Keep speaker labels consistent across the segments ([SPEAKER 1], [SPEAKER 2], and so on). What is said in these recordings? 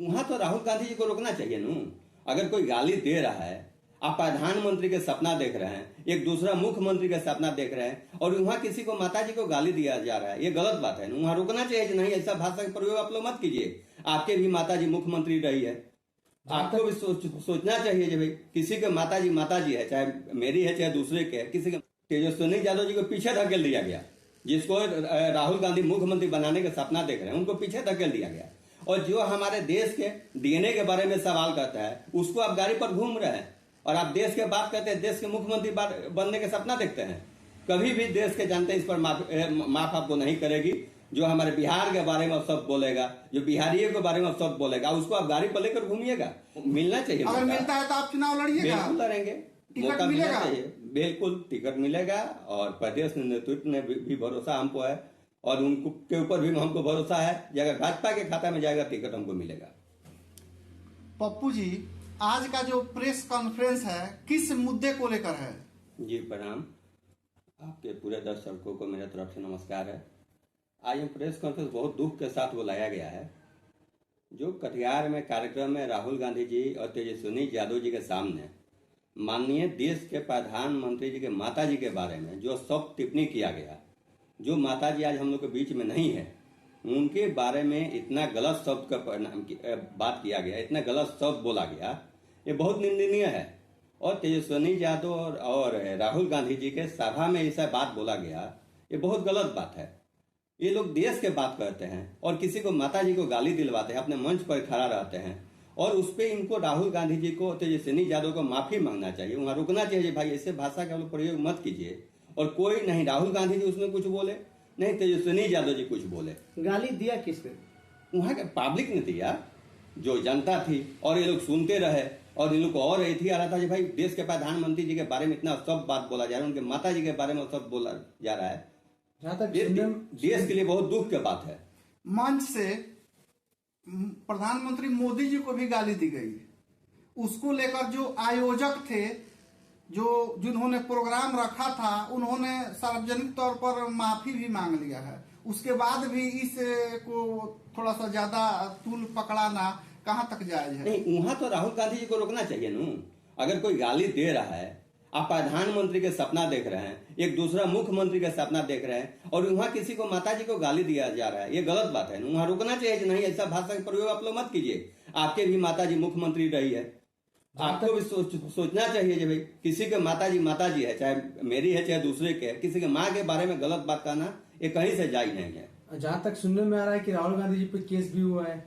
[SPEAKER 1] वहां तो राहुल गांधी जी को रोकना चाहिए नू। अगर कोई गाली दे रहा है, आप प्रधानमंत्री के सपना देख रहे हैं, एक दूसरा मुख्यमंत्री का सपना देख रहे हैं, और वहां किसी को माता जी को गाली दिया जा रहा है, ये गलत बात है। वहां रोकना चाहिए कि नहीं, ऐसा भाषा का प्रयोग आप लोग मत कीजिए। आपके भी माता जी मुख्यमंत्री रही है, आपको भी सोचना चाहिए कि भाई किसी के माता जी है, चाहे मेरी है चाहे दूसरे के है, किसी के। तेजस्वी यादव जी को पीछे धकेल दिया गया, जिसको राहुल गांधी मुख्यमंत्री बनाने का सपना देख रहे हैं, उनको पीछे धकेल दिया गया। और जो हमारे देश के डीएनए के बारे में सवाल करता है, उसको आप गाड़ी पर घूम रहे हैं, और आप देश के बात करते हैं, देश के मुख्यमंत्री बनने का सपना देखते हैं। कभी भी देश के जनता इस पर माफ आपको नहीं करेगी। जो हमारे बिहार के बारे में सब बोलेगा, जो बिहारियों के बारे में सब बोलेगा, उसको आप गाड़ी पर लेकर घूमिएगा। मिलना चाहिए,
[SPEAKER 2] अगर मिलता है तो आप चुनाव लड़िएगा,
[SPEAKER 1] बिल्कुल लड़ेंगे, मौका मिलना चाहिए, बिल्कुल टिकट मिलेगा। और प्रदेश नेतृत्व ने भी भरोसा हमको है, और उनको के ऊपर भी हमको भरोसा है कि अगर भाजपा के खाता में जाएगा टिकट हमको मिलेगा।
[SPEAKER 2] पप्पू जी, आज का जो प्रेस कॉन्फ्रेंस है किस मुद्दे को लेकर है?
[SPEAKER 1] जी प्रणाम, आपके पूरे दर्शकों को मेरे तरफ से नमस्कार है। आज ये प्रेस कॉन्फ्रेंस बहुत दुख के साथ बुलाया गया है। जो कटिहार में कार्यक्रम में राहुल गांधी जी और तेजस्वी यादव जी के सामने माननीय देश के प्रधानमंत्री जी के माता जी के बारे में जो सब टिप्पणी किया गया, जो माता जी आज हम लोग के बीच में नहीं है, उनके बारे में इतना गलत शब्द का बात किया गया, इतना गलत शब्द बोला गया, ये बहुत निंदनीय है। और तेजस्वी यादव और राहुल गांधी जी के सभा में ऐसा बात बोला गया, ये बहुत गलत बात है। ये लोग देश के बात करते हैं और किसी को माता जी को गाली दिलवाते हैं, अपने मंच पर खड़ा रहते हैं, और उस पर इनको राहुल गांधी जी को, तेजस्वी यादव को माफी मांगना चाहिए, वहां रुकना चाहिए। भाई ऐसे भाषा का प्रयोग मत कीजिए। और कोई नहीं, राहुल गांधी जी उसमें कुछ बोले नहीं, तेजस्वी यादव जी कुछ बोले।
[SPEAKER 3] गाली दिया किसने?
[SPEAKER 1] वहां के पब्लिक ने दिया, जो जनता थी, और ये लोग सुनते रहे। और इन लोग को और यही आ रहा था कि भाई देश के प्रधानमंत्री जी के बारे में इतना सब बात बोला जा रहा है, उनके माता जी के बारे में सब बोला जा रहा है।
[SPEAKER 3] जहां तक
[SPEAKER 1] देश के लिए बहुत दुख की बात है।
[SPEAKER 2] मंच से प्रधानमंत्री मोदी जी को भी गाली दी गई। उसको लेकर जो आयोजक थे, जो जिन्होंने प्रोग्राम रखा था, उन्होंने सार्वजनिक तौर पर माफी भी मांग लिया है। उसके बाद भी इस को थोड़ा सा ज्यादा तूल पकड़ाना कहां तक जायज है?
[SPEAKER 1] नहीं, वहां तो राहुल गांधी जी को रोकना चाहिए नू। अगर कोई गाली दे रहा है, आप प्रधानमंत्री के सपना देख रहे हैं, एक दूसरा मुख्यमंत्री का सपना देख रहे हैं, और वहां किसी को माता जी को गाली दिया जा रहा है, ये गलत बात है। वहां रुकना चाहिए कि नहीं, ऐसा भाषा का प्रयोग आप लोग मत कीजिए। आपके भी माता जी मुख्यमंत्री रही है, आपको भी सोचना चाहिए कि भाई किसी के माता जी है, चाहे मेरी है चाहे दूसरे के है, किसी के माँ के बारे में गलत बात करना ये कहीं से जायज नहीं है।
[SPEAKER 3] जहां तक सुनने में आ रहा है कि राहुल गांधी जी पर केस भी हुआ है।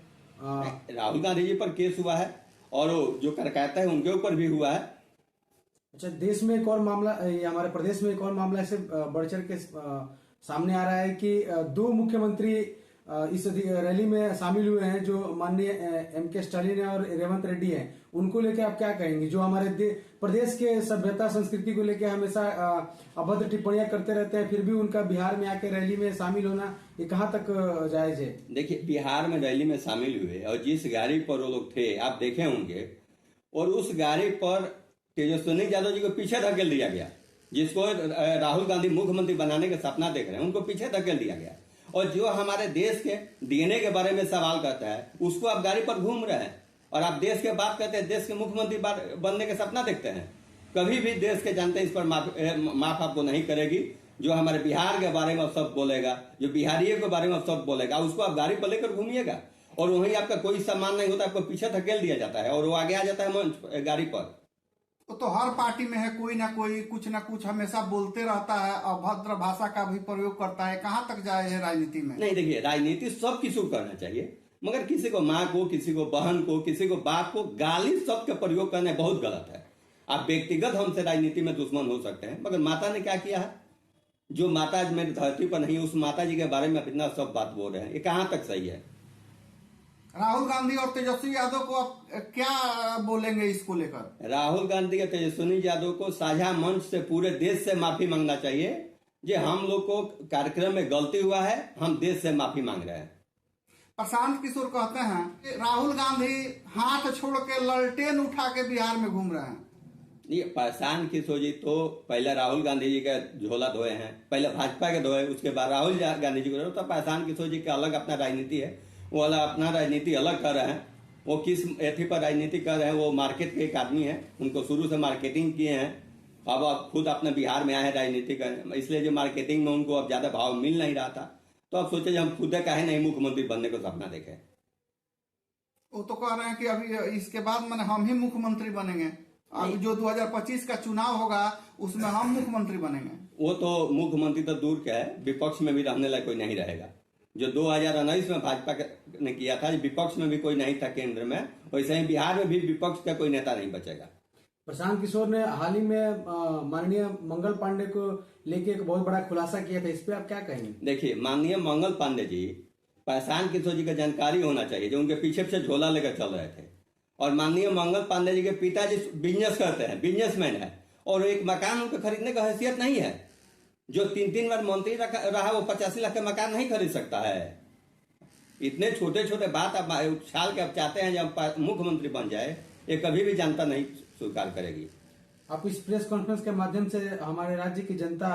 [SPEAKER 1] राहुल गांधी जी पर केस हुआ है, और जो करकाता है उनके ऊपर भी हुआ है।
[SPEAKER 3] अच्छा, देश में एक और मामला, हमारे प्रदेश में एक और मामला ऐसे बढ़ चढ़ के सामने आ रहा है कि दो मुख्यमंत्री इस रैली में शामिल हुए हैं, जो माननीय एम.के. स्टालिन और रेवंत रेड्डी हैं। उनको लेकर आप क्या कहेंगे, जो हमारे प्रदेश के सभ्यता संस्कृति को लेकर हमेशा अभद्र टिप्पणियां करते रहते हैं, फिर भी उनका बिहार में आकर रैली में शामिल होना ये कहां तक जायज है?
[SPEAKER 1] देखिए, बिहार में रैली में शामिल हुए और जिस गाड़ी पर वो लोग थे आप देखे होंगे, और उस गाड़ी पर तेजस्वी यादव जी को पीछे धकेल दिया गया, जिसको राहुल गांधी मुख्यमंत्री बनाने का सपना देख रहे हैं, उनको पीछे धकेल दिया गया। और जो हमारे देश के डीएनए के बारे में सवाल करता है, उसको आप गाड़ी पर घूम रहे हैं, और आप देश के बात करते हैं, देश के मुख्यमंत्री बनने का सपना देखते हैं। कभी भी देश के जनता इस पर माफ आपको नहीं करेगी। जो हमारे बिहार के बारे में सब बोलेगा, जो बिहारियों के बारे में सब बोलेगा, उसको आप गाड़ी पर लेकर घूमिएगा, और वहीं आपका कोई सम्मान नहीं होता, आपको पीछे धकेल दिया जाता है, और वो आगे आ जाता है मंच गाड़ी पर।
[SPEAKER 2] तो हर पार्टी में है कोई ना कोई कुछ ना कुछ हमेशा बोलते रहता है, अभद्र भाषा का भी प्रयोग करता है। कहां तक जाए है राजनीति में?
[SPEAKER 1] नहीं, देखिए, राजनीति सब किसी को करना चाहिए, मगर किसी को माँ को, किसी को बहन को, किसी को बाप को गाली शब्द का प्रयोग करना बहुत गलत है। आप व्यक्तिगत हमसे राजनीति में दुश्मन हो सकते हैं, मगर माता ने क्या किया है? जो माता मेरी धरती पर नहीं, उस माता जी के बारे में इतना सब बात बोल रहे हैं, ये कहां तक सही है?
[SPEAKER 2] राहुल गांधी और तेजस्वी यादव को आप क्या बोलेंगे इसको लेकर?
[SPEAKER 1] राहुल गांधी और तेजस्वी यादव को साझा मंच से पूरे देश से माफी मांगना चाहिए। जो हम लोग को कार्यक्रम में गलती हुआ है, हम देश से माफी मांग रहे हैं।
[SPEAKER 2] प्रशांत किशोर कहते हैं कि राहुल गांधी हाथ छोड़ के ललटेन उठा के बिहार में घूम रहे हैं।
[SPEAKER 1] ये प्रशांत किशोर जी तो पहले राहुल गांधी जी का झोला धोए हैं, पहले भाजपा के धोए, उसके बाद राहुल गांधी जी को। तो प्रशांत किशोर जी का अलग अपना राजनीति है, वो अलग अपना राजनीति अलग कर रहे हैं। वो किस एथी पर राजनीति कर रहे हैं। वो मार्केट के एक आदमी है, उनको शुरू से मार्केटिंग किए हैं, अब खुद अपने बिहार में आए हैं राजनीति कर, इसलिए जो मार्केटिंग में उनको अब ज्यादा भाव मिल नहीं रहा था, तो अब सोचे हम खुद काहे नहीं मुख्यमंत्री बनने को सपना देखे।
[SPEAKER 2] वो तो कह रहे हैं कि अभी इसके बाद मैंने हम ही मुख्यमंत्री बनेंगे, अब जो 2025 का चुनाव होगा उसमें हम मुख्यमंत्री बनेंगे।
[SPEAKER 1] वो तो मुख्यमंत्री तो दूर का है, विपक्ष में भी रहने लायक कोई नहीं रहेगा। जो 2019 में भाजपा ने किया था, विपक्ष में भी कोई नहीं था केंद्र में, वैसे ही बिहार में भी विपक्ष का कोई नेता नहीं बचेगा।
[SPEAKER 3] प्रशांत किशोर ने हाल ही में माननीय मंगल पांडे को लेके एक बहुत बड़ा खुलासा किया था, इस पे आप क्या कहेंगे?
[SPEAKER 1] देखिए, माननीय मंगल पांडे जी, प्रशांत किशोर जी का जानकारी होना चाहिए, जो उनके पीछे पीछे झोला लेकर चल रहे थे। और माननीय मंगल पांडे जी के पिताजी बिजनेस करते हैं, बिजनेसमैन है, और एक मकान उनको खरीदने का हैसियत नहीं है। जो 3 बार मंत्री रहा वो 85 लाख का मकान नहीं खरीद सकता है। इतने छोटे छोटे बात आप उछाल के आप चाहते हैं जब मुख्यमंत्री बन जाए, ये कभी भी जनता नहीं स्वीकार करेगी।
[SPEAKER 3] आप इस प्रेस कॉन्फ्रेंस के माध्यम से हमारे राज्य की जनता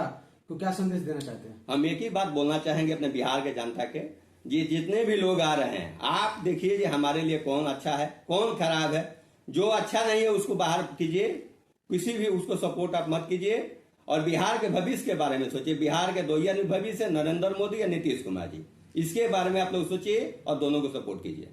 [SPEAKER 3] को क्या संदेश देना चाहते हैं?
[SPEAKER 1] हम एक ही बात बोलना चाहेंगे अपने बिहार के जनता के, ये जितने भी लोग आ रहे हैं, आप देखिए जी हमारे लिए कौन अच्छा है कौन खराब है। जो अच्छा नहीं है उसको बाहर कीजिए, किसी भी उसको सपोर्ट आप मत कीजिए, और बिहार के भविष्य के बारे में सोचिए। बिहार के दो ही भविष्य है, नरेंद्र मोदी या नीतीश कुमार जी, इसके बारे में आप लोग सोचिए और दोनों को सपोर्ट कीजिए।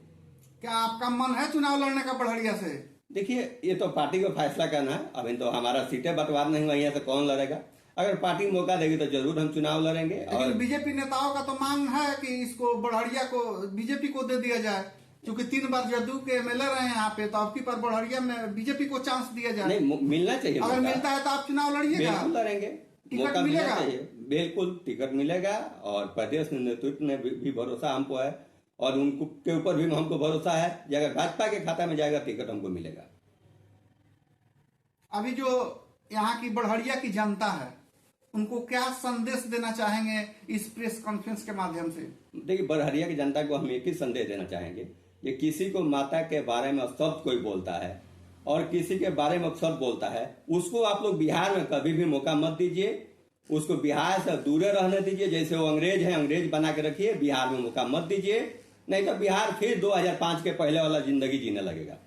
[SPEAKER 2] क्या आपका मन है चुनाव लड़ने का बड़हरिया से?
[SPEAKER 1] देखिए, ये तो पार्टी को फैसला करना है। अभी तो हमारा सीटें बंटवार नहीं हुई है, तो कौन लड़ेगा। अगर पार्टी मौका देगी तो जरूर हम चुनाव लड़ेंगे। और
[SPEAKER 2] बीजेपी नेताओं का तो मांग है कि इसको बड़हरिया को बीजेपी को दे दिया जाए, क्योंकि 3 बार जदयू के एमएलए रहे हैं यहाँ पे, तो अब की पर बड़हरिया में बीजेपी को चांस दिया जाए।
[SPEAKER 1] नहीं, मिलना चाहिए।
[SPEAKER 2] अगर मिलता है तो आप चुनाव लड़िएगा?
[SPEAKER 1] बिल्कुल लड़ेंगे,
[SPEAKER 2] टिकट
[SPEAKER 1] मौका मिलना
[SPEAKER 2] मिलेगा?
[SPEAKER 1] चाहिए। बिल्कुल टिकट मिलेगा, और प्रदेश नेतृत्व ने भी भरोसा हमको है, और उनको के ऊपर भी हमको भरोसा है कि अगर भाजपा के खाता में जाएगा टिकट हमको मिलेगा।
[SPEAKER 2] अभी जो यहाँ की बड़हरिया की जनता है, उनको क्या संदेश देना चाहेंगे इस प्रेस कॉन्फ्रेंस के माध्यम से?
[SPEAKER 1] देखिए, बड़हरिया की जनता को हम एक ही संदेश देना चाहेंगे कि किसी को माता के बारे में शब्द कोई बोलता है और किसी के बारे में शब्द बोलता है, उसको आप लोग बिहार में कभी भी मौका मत दीजिए। उसको बिहार से दूरे रहने दीजिए। जैसे वो अंग्रेज है, अंग्रेज बना के रखिए, बिहार में मौका मत दीजिए, नहीं तो बिहार फिर 2005 के पहले वाला जिंदगी जीने लगेगा।